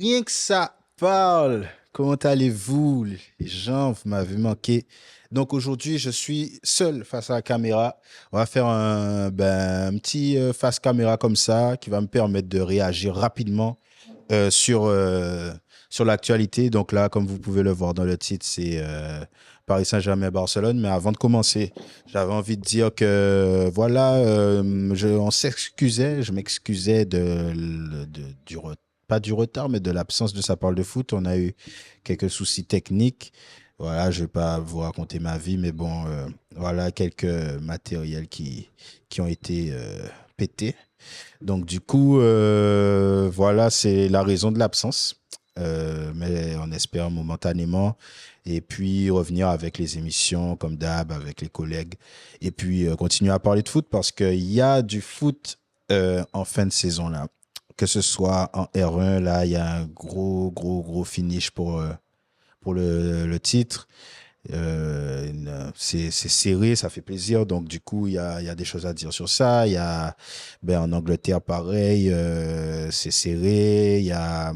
Rien que ça parle. Comment allez-vous, les gens? Vous m'avez manqué. Donc aujourd'hui, je suis seul face à la caméra. On va faire un petit face caméra comme ça qui va me permettre de réagir rapidement sur l'actualité. Donc là, comme vous pouvez le voir dans le titre, c'est Paris Saint-Germain-Barcelone. Mais avant de commencer, j'avais envie de dire que voilà, je m'excusais pas du retard, mais de l'absence de sa parole de foot. On a eu quelques soucis techniques. Voilà, je vais pas vous raconter ma vie, mais bon, voilà quelques matériels qui ont été pétés. Donc du coup, voilà, c'est la raison de l'absence. Mais on espère momentanément. Et puis revenir avec les émissions comme d'hab, avec les collègues. Et puis continuer à parler de foot parce qu'il y a du foot en fin de saison là. Que ce soit en R1, là, il y a un gros finish pour le titre. C'est serré, ça fait plaisir. Donc, du coup, il y a des choses à dire sur ça. Il y a, en Angleterre, pareil, c'est serré. Il y a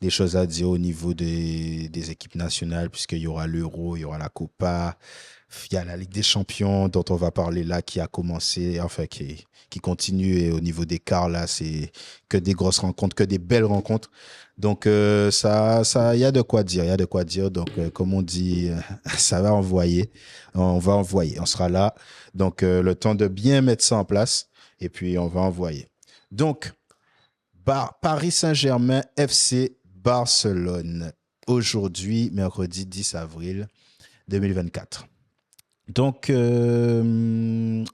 des choses à dire au niveau des équipes nationales, puisqu'il y aura l'Euro, il y aura la Copa. Il y a la Ligue des Champions dont on va parler là, qui a commencé, enfin, qui continue. Et au niveau des quarts, là, c'est que des grosses rencontres, que des belles rencontres. Donc, il y a de quoi dire, il y a de quoi dire. Donc, comme on dit, ça va envoyer. On va envoyer, on sera là. Donc, le temps de bien mettre ça en place. Et puis, on va envoyer. Donc, Paris Saint-Germain, FC Barcelone. Aujourd'hui, mercredi 10 avril 2024. Donc, je ne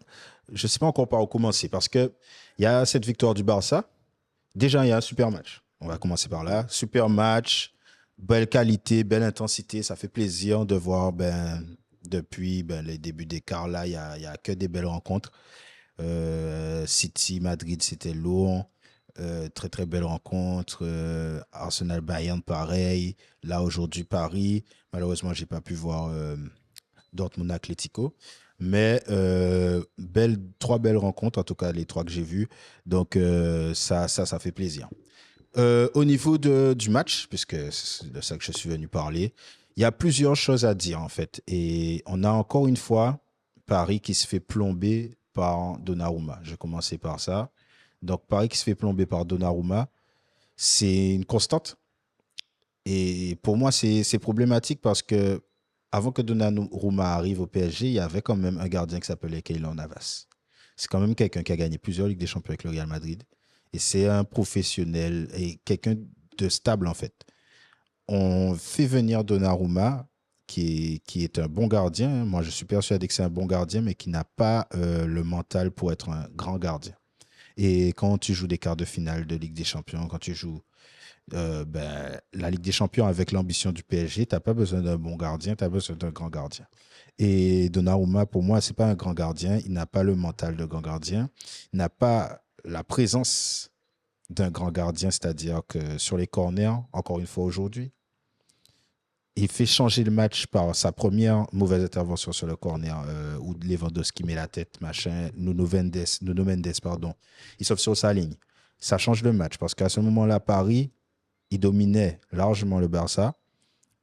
sais pas encore par où commencer parce qu'il y a cette victoire du Barça. Déjà, il y a un super match. On va commencer par là. Super match, belle qualité, belle intensité. Ça fait plaisir de voir depuis les débuts des quarts là, il y a que des belles rencontres. City, Madrid, c'était lourd. Très très belle rencontre. Arsenal Bayern pareil. Là aujourd'hui Paris. Malheureusement j'ai pas pu voir Dortmund Atlético. Mais trois belles rencontres, en tout cas les trois que j'ai vues. Donc ça fait plaisir. Au niveau du match, puisque c'est de ça que je suis venu parler, il y a plusieurs choses à dire en fait. Et on a encore une fois Paris qui se fait plomber par Donnarumma. Je vais commencer par ça. Donc Paris qui se fait plomber par Donnarumma, c'est une constante. Et pour moi, c'est problématique parce que avant que Donnarumma arrive au PSG, il y avait quand même un gardien qui s'appelait Keylor Navas. C'est quand même quelqu'un qui a gagné plusieurs Ligues des Champions avec le Real Madrid. Et c'est un professionnel et quelqu'un de stable en fait. On fait venir Donnarumma, qui est un bon gardien. Moi, je suis persuadé que c'est un bon gardien, mais qui n'a pas le mental pour être un grand gardien. Et quand tu joues des quarts de finale de Ligue des Champions, quand tu joues la Ligue des Champions avec l'ambition du PSG, tu n'as pas besoin d'un bon gardien, tu as besoin d'un grand gardien. Et Donnarumma, pour moi, c'est pas un grand gardien. Il n'a pas le mental de grand gardien. Il n'a pas la présence d'un grand gardien, c'est-à-dire que sur les corners, encore une fois aujourd'hui, il fait changer le match par sa première mauvaise intervention sur le corner où Lewandowski met la tête, machin, Nuno Mendes, pardon. Il sauve sur sa ligne. Ça change le match parce qu'à ce moment-là, Paris, il dominait largement le Barça.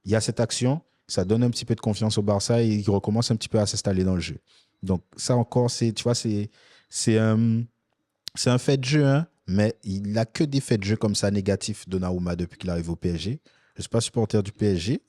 Il y a cette action, ça donne un petit peu de confiance au Barça et il recommence un petit peu à s'installer dans le jeu. Donc ça encore, tu vois, c'est un, c'est un fait de jeu, hein, mais il n'a que des faits de jeu comme ça négatifs, Donnarumma, depuis qu'il arrive au PSG. Je ne suis pas supporter du PSG,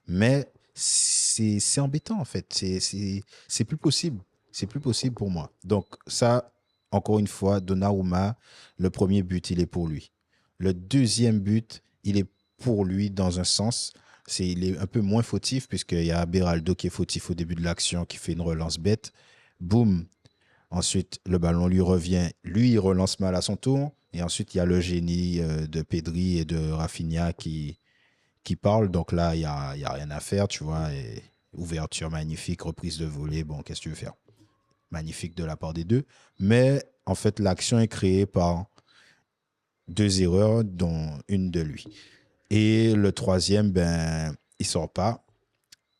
mais c'est embêtant en fait. C'est plus possible. C'est plus possible pour moi. Donc ça, encore une fois, Donnarumma, le premier but, il est pour lui. Le deuxième but, il est pour lui dans un sens. Il est un peu moins fautif puisqu'il y a Beraldo qui est fautif au début de l'action, qui fait une relance bête. Boum. Ensuite, le ballon lui revient. Lui, il relance mal à son tour. Et ensuite, il y a le génie de Pedri et de Rafinha qui parle. Donc là, il y a rien à faire, tu vois. Et ouverture magnifique, reprise de volée. Bon, qu'est-ce que tu veux faire? Magnifique de la part des deux. Mais en fait, l'action est créée par deux erreurs, dont une de lui. Et le troisième, il sort pas.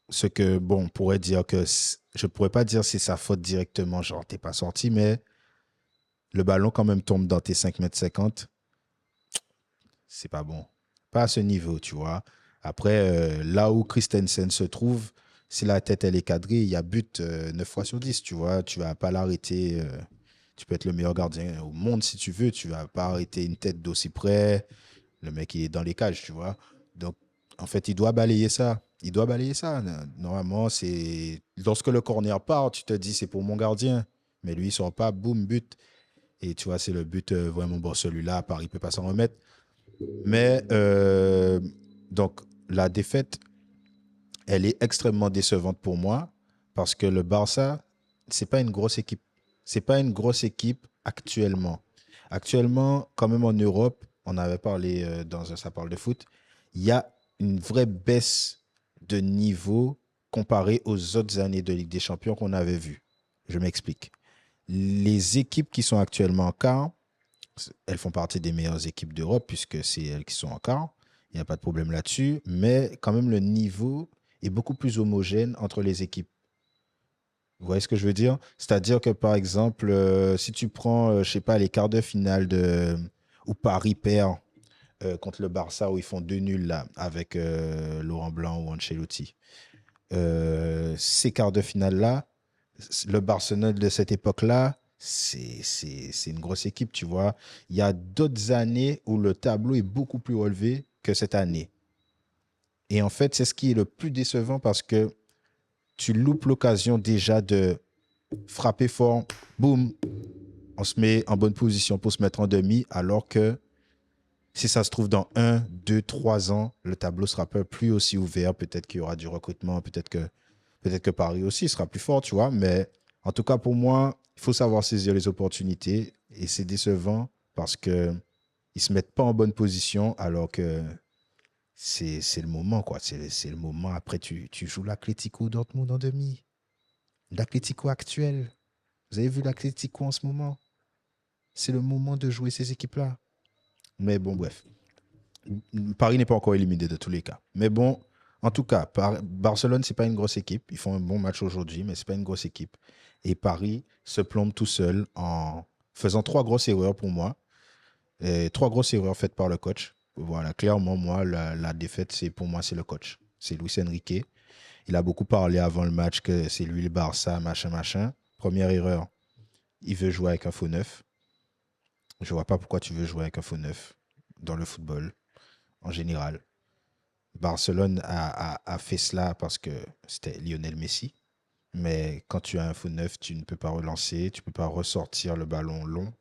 Ce que, bon, on pourrait dire que je pourrais pas dire c'est sa faute directement, genre t'es pas sorti, mais le ballon quand même tombe dans tes 5 mètres 50. C'est pas bon. Pas à ce niveau, tu vois. Après, là où Christensen se trouve, si la tête elle est cadrée, il y a but 9 fois sur 10, tu vois. Tu vas pas l'arrêter. Tu peux être le meilleur gardien au monde si tu veux. Tu vas pas arrêter une tête d'aussi près. Le mec, il est dans les cages, tu vois. Donc, en fait, il doit balayer ça. Il doit balayer ça. Normalement, c'est. Lorsque le corner part, tu te dis, c'est pour mon gardien. Mais lui, il sort pas, boum, but. Et tu vois, c'est le but vraiment bon. Celui-là, Paris peut pas s'en remettre. Mais, donc, la défaite, elle est extrêmement décevante pour moi parce que le Barça, c'est pas une grosse équipe. C'est pas une grosse équipe actuellement. Actuellement, quand même en Europe, on avait parlé dans un Ça parle de foot, il y a une vraie baisse de niveau comparé aux autres années de Ligue des Champions qu'on avait vues. Je m'explique. Les équipes qui sont actuellement en quart, elles font partie des meilleures équipes d'Europe puisque c'est elles qui sont en quart. Il n'y a pas de problème là-dessus. Mais quand même, le niveau est beaucoup plus homogène entre les équipes. Vous voyez ce que je veux dire? C'est-à-dire que, par exemple, si tu prends, je sais pas, les quarts de finale où Paris perd contre le Barça, où ils font 2 nuls là, avec Laurent Blanc ou Ancelotti. Ces quarts de finale-là, le Barcelone de cette époque-là, c'est une grosse équipe, tu vois. Il y a d'autres années où le tableau est beaucoup plus relevé que cette année. Et en fait, c'est ce qui est le plus décevant parce que tu loupes l'occasion déjà de frapper fort, boum, on se met en bonne position pour se mettre en demi, alors que si ça se trouve dans 1, 2, 3 ans, le tableau sera pas plus aussi ouvert. Peut-être qu'il y aura du recrutement, peut-être que Paris aussi sera plus fort, tu vois. Mais en tout cas, pour moi, il faut savoir saisir les opportunités. Et c'est décevant parce qu'ils ne se mettent pas en bonne position alors que c'est le moment, quoi. C'est le moment. Après, tu joues l'Atlético Dortmund en demi. L'Atlético actuel. Vous avez vu l'Atlético en ce moment? C'est le moment de jouer ces équipes-là. Mais bon, bref. Paris n'est pas encore éliminé de tous les cas. Mais bon, en tout cas, Barcelone, c'est pas une grosse équipe. Ils font un bon match aujourd'hui, mais c'est pas une grosse équipe. Et Paris se plombe tout seul en faisant 3 grosses erreurs pour moi. Et 3 grosses erreurs faites par le coach. Voilà, clairement, moi, la défaite, pour moi, c'est le coach. C'est Luis Enrique. Il a beaucoup parlé avant le match que c'est lui le Barça, machin, machin. Première erreur, il veut jouer avec un faux neuf. Je vois pas pourquoi tu veux jouer avec un faux neuf dans le football en général. Barcelone a fait cela parce que c'était Lionel Messi. Mais quand tu as un faux neuf, tu ne peux pas relancer, tu ne peux pas ressortir le ballon long.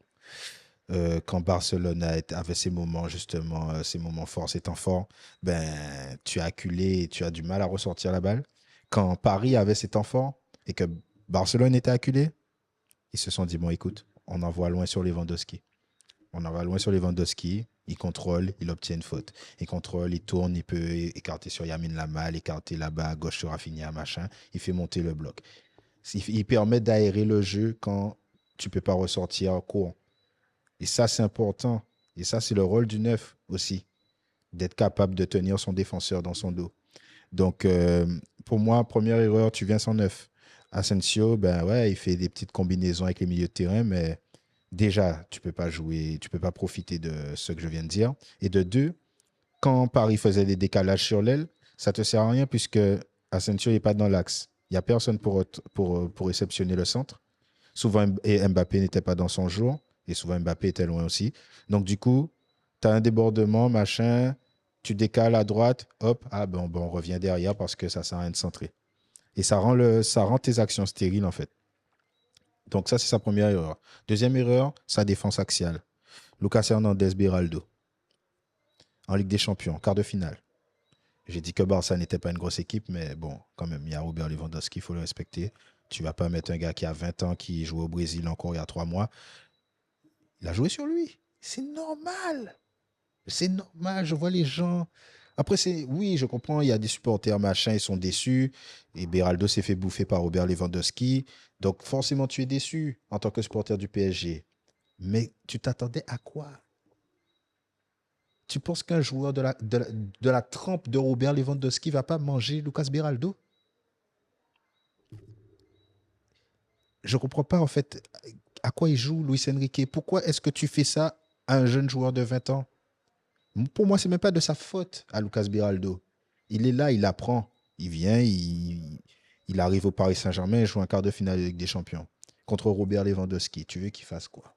Quand Barcelone avait ses moments, justement, ses moments forts, ses temps forts, ben, tu as acculé et tu as du mal à ressortir la balle. Quand Paris avait ses temps forts et que Barcelone était acculé, ils se sont dit, bon, écoute, on envoie loin sur Lewandowski. On en va loin sur Lewandowski. Il contrôle, il obtient une faute. Il contrôle, il tourne, il peut écarter sur Yamin Lamal, écarter là-bas à gauche sur Rafinha, machin. Il fait monter le bloc. Il permet d'aérer le jeu quand tu ne peux pas ressortir court. Et ça, c'est important. Et ça, c'est le rôle du neuf aussi, d'être capable de tenir son défenseur dans son dos. Donc, pour moi, première erreur, tu viens sans neuf. Asensio, ben ouais, il fait des petites combinaisons avec les milieux de terrain, mais déjà, tu ne peux pas jouer, tu ne peux pas profiter de ce que je viens de dire. Et de deux, quand Paris faisait des décalages sur l'aile, ça ne te sert à rien puisque Asensio n'est pas dans l'axe. Il n'y a personne pour réceptionner le centre. Souvent, et Mbappé n'était pas dans son jour. Et souvent, Mbappé était loin aussi. Donc, du coup, tu as un débordement, machin. Tu décales à droite. Hop, ah bon, on revient derrière parce que ça ne sert à rien de centrer. Et ça rend tes actions stériles, en fait. Donc, ça, c'est sa première erreur. Deuxième erreur, sa défense axiale. Lucas Hernandez Beraldo. En Ligue des Champions, quart de finale. J'ai dit que Barça n'était pas une grosse équipe, mais bon, quand même, il y a Robert Lewandowski, il faut le respecter. Tu ne vas pas mettre un gars qui a 20 ans, qui joue au Brésil encore il y a 3 mois. Il a joué sur lui. C'est normal. C'est normal. Je vois les gens. Après, oui, je comprends. Il y a des supporters, machin, ils sont déçus. Et Beraldo s'est fait bouffer par Robert Lewandowski. Donc, forcément, tu es déçu en tant que supporter du PSG. Mais tu t'attendais à quoi? Tu penses qu'un joueur de la trempe de Robert Lewandowski va pas manger Lucas Beraldo? Je ne comprends pas, en fait, à quoi il joue Luis Enrique. Pourquoi est-ce que tu fais ça à un jeune joueur de 20 ans? Pour moi, c'est même pas de sa faute à Lucas Beraldo. Il est là, il apprend. Il vient, il arrive au Paris Saint-Germain et joue un quart de finale de Ligue des Champions contre Robert Lewandowski. Tu veux qu'il fasse quoi?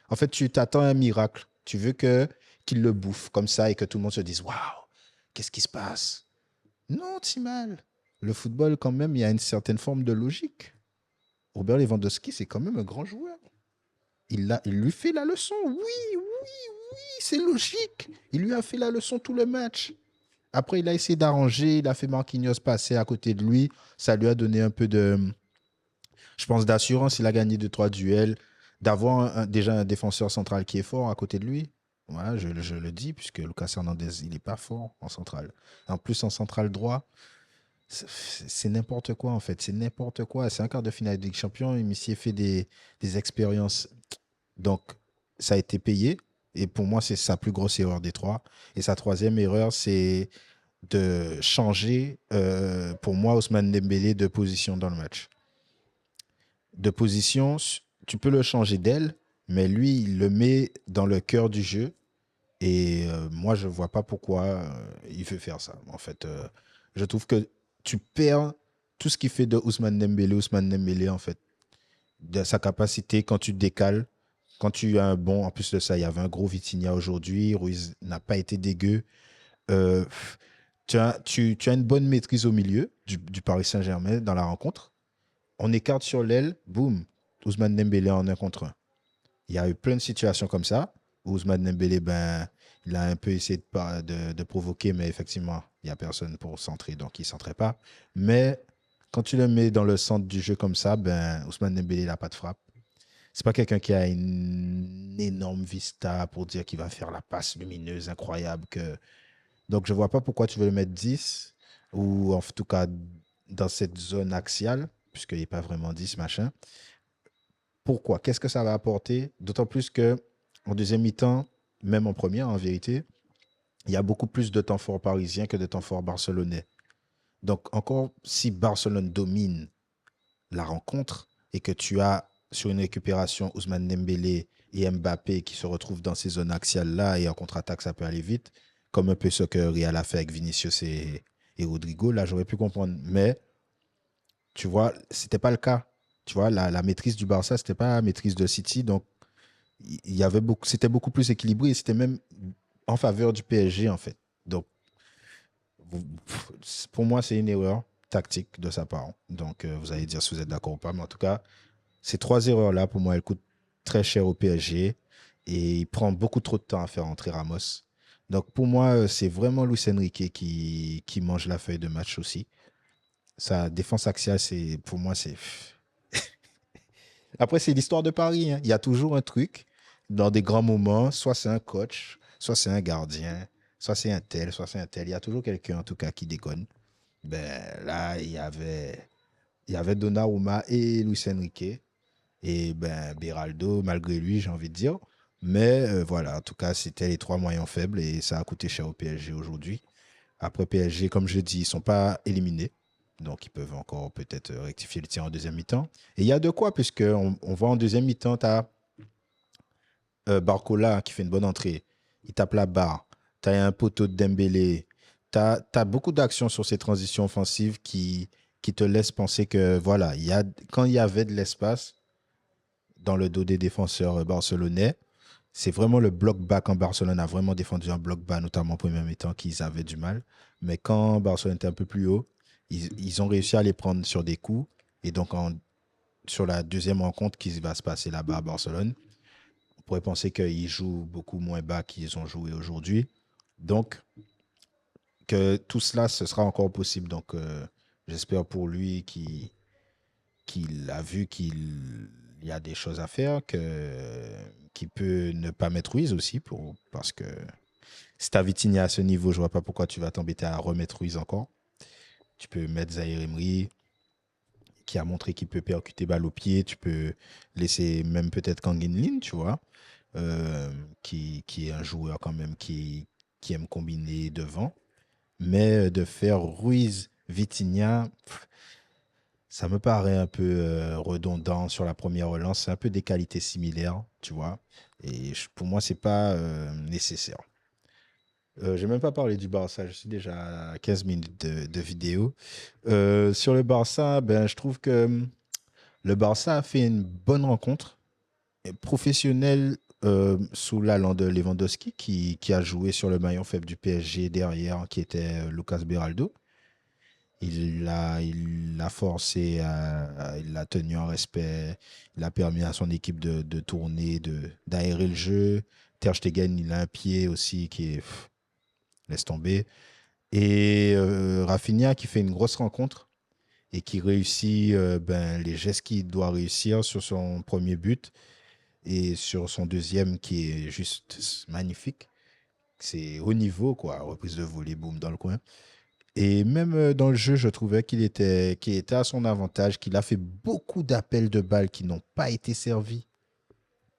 En fait, tu t'attends à un miracle. Tu veux que qu'il le bouffe comme ça et que tout le monde se dise waouh, qu'est-ce qui se passe? Non, Timal. Le football, quand même, il y a une certaine forme de logique. Robert Lewandowski, c'est quand même un grand joueur. Il lui fait la leçon. Oui, oui, oui, c'est logique. Il lui a fait la leçon tout le match. Après, il a essayé d'arranger. Il a fait Marquinhos passer à côté de lui. Ça lui a donné un peu de, je pense, d'assurance. Il a gagné 2, 3 duels. D'avoir déjà un défenseur central qui est fort à côté de lui. Voilà, je le dis, puisque Lucas Hernandez, il n'est pas fort en central. En plus, en central droit, c'est n'importe quoi, en fait. C'est n'importe quoi. C'est un quart de finale de Ligue des Champions. Il s'y fait des expériences. Donc, ça a été payé. Et pour moi, c'est sa plus grosse erreur des trois. Et sa troisième erreur, c'est de changer, pour moi, Ousmane Dembélé de position dans le match. De position, tu peux le changer d'aile, mais lui, il le met dans le cœur du jeu. Et moi, je ne vois pas pourquoi il veut faire ça. En fait, je trouve que tu perds tout ce qui fait de Ousmane Dembélé, en fait, de sa capacité quand tu décales, quand tu as un bon, en plus de ça, il y avait un gros Vitinha aujourd'hui, Ruiz n'a pas été dégueu. Euh, tu as une bonne maîtrise au milieu du Paris Saint-Germain dans la rencontre. On écarte sur l'aile, boum, Ousmane Dembélé en 1 contre 1. Il y a eu plein de situations comme ça où Ousmane Dembélé, ben, il a un peu essayé de provoquer, mais effectivement, il n'y a personne pour centrer, donc il ne centrait pas. Mais quand tu le mets dans le centre du jeu comme ça, ben, Ousmane Dembélé n'a pas de frappe. C'est pas quelqu'un qui a une énorme vista pour dire qu'il va faire la passe lumineuse incroyable. Donc, je vois pas pourquoi tu veux le mettre 10 ou en tout cas dans cette zone axiale, puisqu'il n'est pas vraiment 10 machin. Pourquoi? Qu'est-ce que ça va apporter? D'autant plus que en deuxième mi-temps, même en première, en vérité, il y a beaucoup plus de temps fort parisien que de temps fort barcelonais. Donc, encore si Barcelone domine la rencontre et que tu as sur une récupération Ousmane Dembélé et Mbappé qui se retrouvent dans ces zones axiales-là et en contre-attaque, ça peut aller vite, comme un peu ce que Real a fait avec Vinicius et Rodrigo, là, j'aurais pu comprendre. Mais, tu vois, c'était pas le cas. Tu vois, la maîtrise du Barça, c'était pas la maîtrise de City. Donc, il y avait beaucoup, c'était beaucoup plus équilibré et c'était même en faveur du PSG, en fait. Donc, pour moi, c'est une erreur tactique de sa part. Donc, vous allez dire si vous êtes d'accord ou pas. Mais en tout cas, ces 3 erreurs-là, pour moi, elles coûtent très cher au PSG et il prend beaucoup trop de temps à faire entrer Ramos. Donc, pour moi, c'est vraiment Luis Enrique qui mange la feuille de match aussi. Sa défense axiale, pour moi, c'est. Après, c'est l'histoire de Paris, hein. Il y a toujours un truc dans des grands moments. Soit c'est un coach, soit c'est un gardien, soit c'est un tel, soit c'est un tel. Il y a toujours quelqu'un, en tout cas, qui déconne. Ben, là, il y avait Donnarumma et Luis Enrique. Et ben, Beraldo, malgré lui, j'ai envie de dire. Mais voilà, en tout cas, c'était les trois moyens faibles et ça a coûté cher au PSG aujourd'hui. Après PSG, comme je dis, ils ne sont pas éliminés. Donc, ils peuvent encore peut-être rectifier le tir en deuxième mi-temps. Et il y a de quoi, puisqu'on voit en deuxième mi-temps, tu as Barcola qui fait une bonne entrée. Il tape la barre. Tu as un poteau de Dembélé. Tu as beaucoup d'actions sur ces transitions offensives qui te laissent penser que, voilà, quand il y avait de l'espace, dans le dos des défenseurs barcelonais. C'est vraiment le bloc bas quand Barcelone a vraiment défendu un bloc bas, notamment au premier mi-temps, qu'ils avaient du mal. Mais quand Barcelone était un peu plus haut, ils ont réussi à les prendre sur des coups. Et donc, sur la deuxième rencontre qui va se passer là-bas à Barcelone, on pourrait penser qu'ils jouent beaucoup moins bas qu'ils ont joué aujourd'hui. Donc, que tout cela, ce sera encore possible. Donc, j'espère pour lui qu'il a vu qu'il y a des choses à faire, qu'il peut ne pas mettre Ruiz aussi, parce que si tu as Vitinha à ce niveau, je vois pas pourquoi tu vas t'embêter à remettre Ruiz encore. Tu peux mettre Zahir Emery, qui a montré qu'il peut percuter balle au pied. Tu peux laisser même peut-être Kangin Lin, tu vois, qui est un joueur quand même qui aime combiner devant. Mais de faire Ruiz, Vitinha, ça me paraît un peu redondant sur la première relance. C'est un peu des qualités similaires, tu vois. Et pour moi, c'est pas nécessaire. J'ai même pas parlé du Barça, je suis déjà à 15 minutes de vidéo. Sur le Barça, ben, je trouve que le Barça a fait une bonne rencontre professionnelle sous l'allant de Lewandowski, qui a joué sur le maillon faible du PSG derrière, qui était Lucas Beraldo. Il l'a forcé, il l'a tenu en respect, il a permis à son équipe de tourner, d'aérer le jeu. Ter Stegen, il a un pied aussi qui est, laisse tomber. Et Rafinha qui fait une grosse rencontre et qui réussit ben, les gestes qu'il doit réussir sur son premier but et sur son deuxième qui est juste magnifique. C'est haut niveau, quoi. Reprise de volée, boum, dans le coin. Et même dans le jeu, je trouvais qu'il était à son avantage, qu'il a fait beaucoup d'appels de balles qui n'ont pas été servis.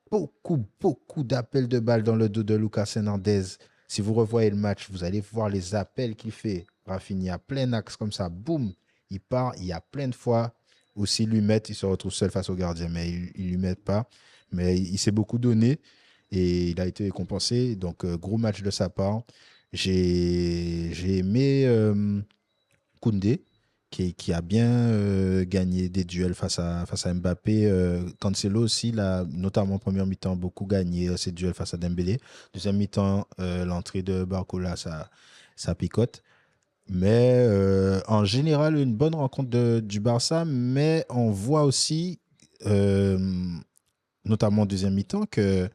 Beaucoup d'appels de balles dans le dos de Lucas Hernandez. Si vous revoyez le match, vous allez voir les appels qu'il fait. Rafinha, plein axe comme ça, boum, il part. Il y a plein de fois où s'il lui met, il se retrouve seul face au gardien, mais il ne lui met pas. Mais il s'est beaucoup donné et il a été récompensé. Donc, gros match de sa part. J'ai aimé Koundé, qui a bien gagné des duels face à Mbappé. Cancelo aussi, là, notamment en première mi-temps, beaucoup gagné ses duels face à Dembélé. Deuxième mi-temps, l'entrée de Barcola, ça picote. Mais en général, une bonne rencontre du Barça, mais on voit aussi, euh, notamment en deuxième mi-temps, que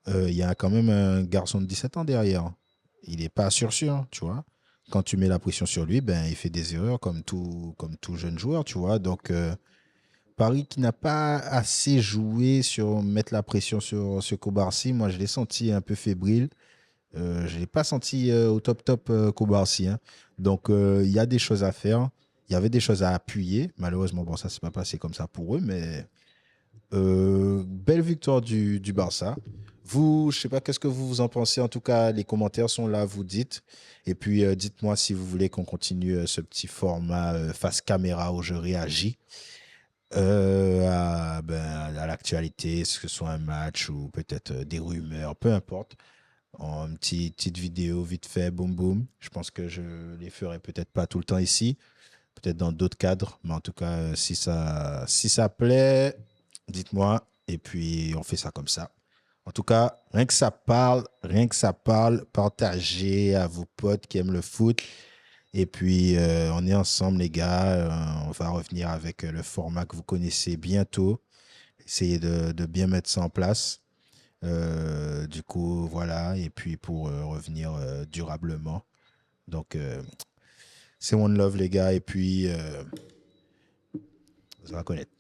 il y a quand même un garçon de 17 ans derrière. Il n'est pas sûr, tu vois. Quand tu mets la pression sur lui, ben, il fait des erreurs comme tout jeune joueur, tu vois. Donc, Paris qui n'a pas assez joué sur mettre la pression sur Kobarsi, moi, je l'ai senti un peu fébrile. Je ne l'ai pas senti au top Kobarsi, hein. Donc, il y a des choses à faire. Il y avait des choses à appuyer. Malheureusement, bon, ça ne s'est pas passé comme ça pour eux, mais belle victoire du Barça. Vous, je sais pas qu'est-ce que vous en pensez. En tout cas, les commentaires sont là, vous dites. Et puis, dites-moi si vous voulez qu'on continue ce petit format face caméra où je réagis à l'actualité, que ce soit un match ou peut-être des rumeurs, peu importe. En petite vidéo vite fait, boum boum. Je pense que je les ferai peut-être pas tout le temps ici, peut-être dans d'autres cadres. Mais en tout cas, si ça plaît, dites-moi. Et puis, on fait ça comme ça. En tout cas, rien que ça parle, partagez à vos potes qui aiment le foot. Et puis, on est ensemble, les gars. On va revenir avec le format que vous connaissez bientôt. Essayez de bien mettre ça en place. Du coup, voilà. Et puis, pour revenir durablement. Donc, c'est One Love, les gars. Et puis, vous allez connaître.